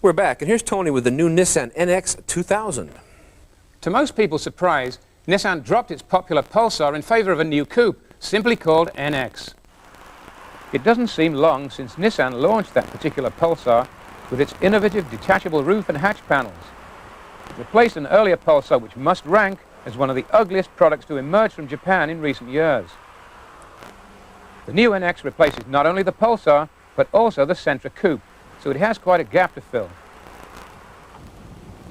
We're back, and here's Tony with the new Nissan NX2000. To most people's surprise, Nissan dropped its popular Pulsar in favor of a new coupe, simply called NX. It doesn't seem long since Nissan launched that particular Pulsar with its innovative detachable roof and hatch panels. It replaced an earlier Pulsar which must rank as one of the ugliest products to emerge from Japan in recent years. The new NX replaces not only the Pulsar, but also the Sentra coupe, so it has quite a gap to fill.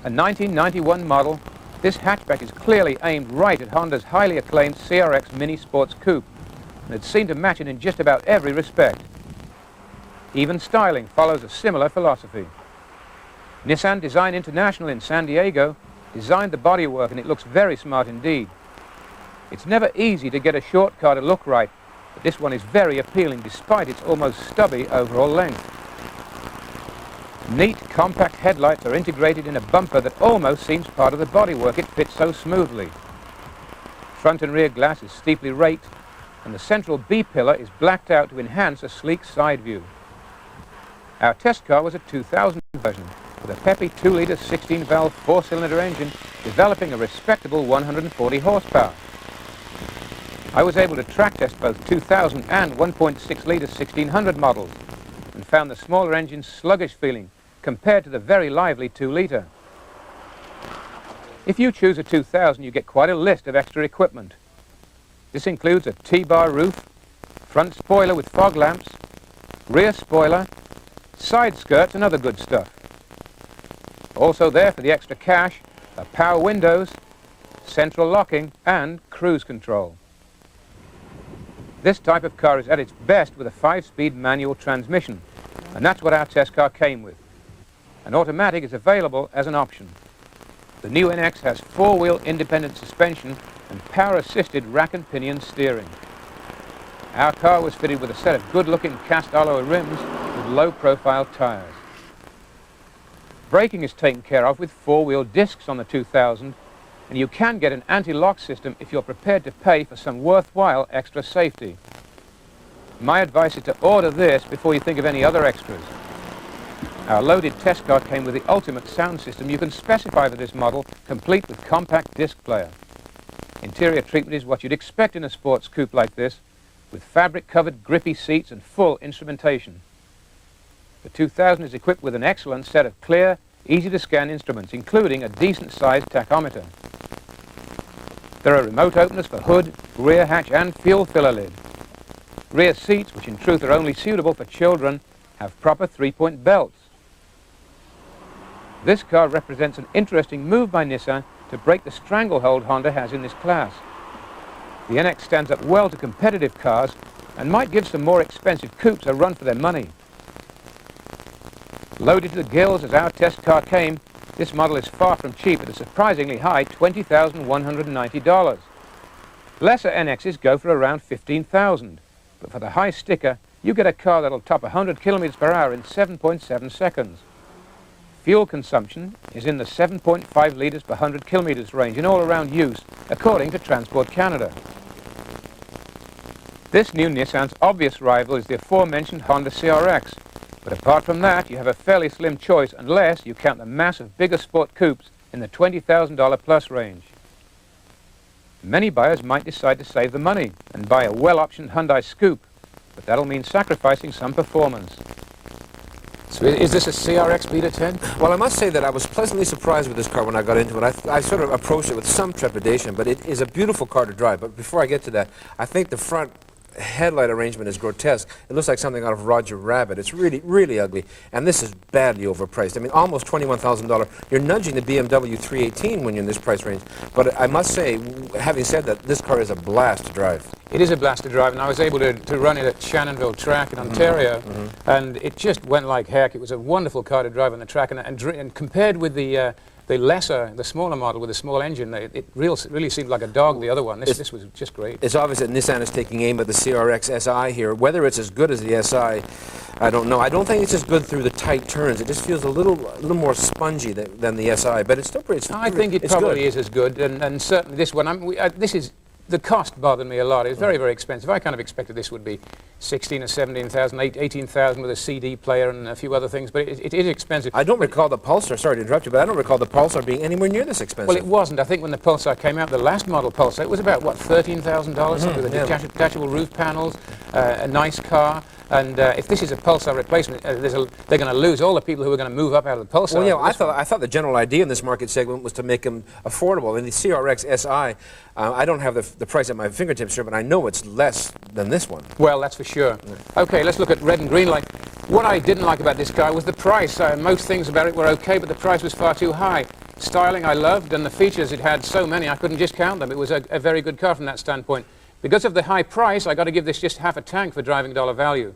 A 1991 model, this hatchback is clearly aimed right at Honda's highly acclaimed CRX Mini Sports Coupe, and it seemed to match it in just about every respect. Even styling follows a similar philosophy. Nissan Design International in San Diego designed the bodywork, and it looks very smart indeed. It's never easy to get a short car to look right, but this one is very appealing despite its almost stubby overall length. Neat, compact headlights are integrated in a bumper that almost seems part of the bodywork. It fits so smoothly. Front and rear glass is steeply raked, and the central B-pillar is blacked out to enhance a sleek side view. Our test car was a 2000 version, with a peppy 2-litre 16-valve 4-cylinder engine developing a respectable 140 horsepower. I was able to track test both 2000 and 1.6-litre 1600 models, and found the smaller engine sluggish feeling compared to the very lively 2-litre. If you choose a 2000, you get quite a list of extra equipment. This includes a T-bar roof, front spoiler with fog lamps, rear spoiler, side skirts and other good stuff. Also there for the extra cash are power windows, central locking and cruise control. This type of car is at its best with a 5-speed manual transmission, and that's what our test car came with. An automatic is available as an option. The new NX has 4-wheel independent suspension and power-assisted rack and pinion steering. Our car was fitted with a set of good-looking cast alloy rims with low-profile tires. Braking is taken care of with 4-wheel discs on the 2000, and you can get an anti-lock system if you're prepared to pay for some worthwhile extra safety. My advice is to order this before you think of any other extras. Our loaded test car came with the ultimate sound system you can specify for this model, complete with compact disc player. Interior treatment is what you'd expect in a sports coupe like this, with fabric-covered grippy seats and full instrumentation. The 2000 is equipped with an excellent set of clear, easy-to-scan instruments, including a decent-sized tachometer. There are remote openers for hood, rear hatch and fuel filler lid. Rear seats, which in truth are only suitable for children, have proper 3-point belts. This car represents an interesting move by Nissan to break the stranglehold Honda has in this class. The NX stands up well to competitive cars and might give some more expensive coupes a run for their money. Loaded to the gills as our test car came, this model is far from cheap at a surprisingly high $20,190. Lesser NXs go for around $15,000, but for the high sticker, you get a car that'll top 100 kilometers per hour in 7.7 seconds. Fuel consumption is in the 7.5 litres per 100 kilometers range in all-around use, according to Transport Canada. This new Nissan's obvious rival is the aforementioned Honda CRX, but apart from that, you have a fairly slim choice unless you count the massive bigger sport coupes in the $20,000 plus range. Many buyers might decide to save the money and buy a well-optioned Hyundai Scoop, but that'll mean sacrificing some performance. So is this a CRX B13? Well, I must say that I was pleasantly surprised with this car when I got into it. I sort of approached it with some trepidation, but it is a beautiful car to drive. But before I get to that, I think the front headlight arrangement is grotesque. It looks like something out of Roger Rabbit. It's really, really ugly. And this is badly overpriced. I mean, almost $21,000. You're nudging the BMW 318 when you're in this price range. But I must say, having said that, this car is a blast to drive. It is a blast to drive, and I was able to run it at Shannonville track in Ontario, and it just went like heck. It was a wonderful car to drive on the track, and compared with the smaller model with a small engine, it really seemed like a dog, the other one. This was just great. It's obvious that Nissan is taking aim at the CRX SI here. Whether it's as good as the SI, I don't know. I don't think it's as good through the tight turns. It just feels a little more spongy than the SI, but it's still pretty. I think it probably is as good, and certainly this one. The cost bothered me a lot. It's very, very expensive. I kind of expected this would be 16 or 17,000, 18,000 with a CD player and a few other things, but it is expensive. I don't recall the Pulsar, sorry to interrupt you, but I don't recall the Pulsar being anywhere near this expensive. Well, it wasn't. I think when the Pulsar came out, the last model Pulsar, it was about, what, $13,000, something with detachable roof panels, a nice car. And if this is a Pulsar replacement, they're going to lose all the people who are going to move up out of the Pulsar. Well, yeah, I thought the general idea in this market segment was to make them affordable. And the CRX SI, I don't have the price at my fingertips here, but I know it's less than this one. Well, that's for sure. Yeah. Okay, let's look at red and green light. What I didn't like about this car was the price. Most things about it were okay, but the price was far too high. Styling I loved, and the features, it had so many I couldn't just count them. It was a very good car from that standpoint. Because of the high price, I got to give this just half a tank for driving dollar value.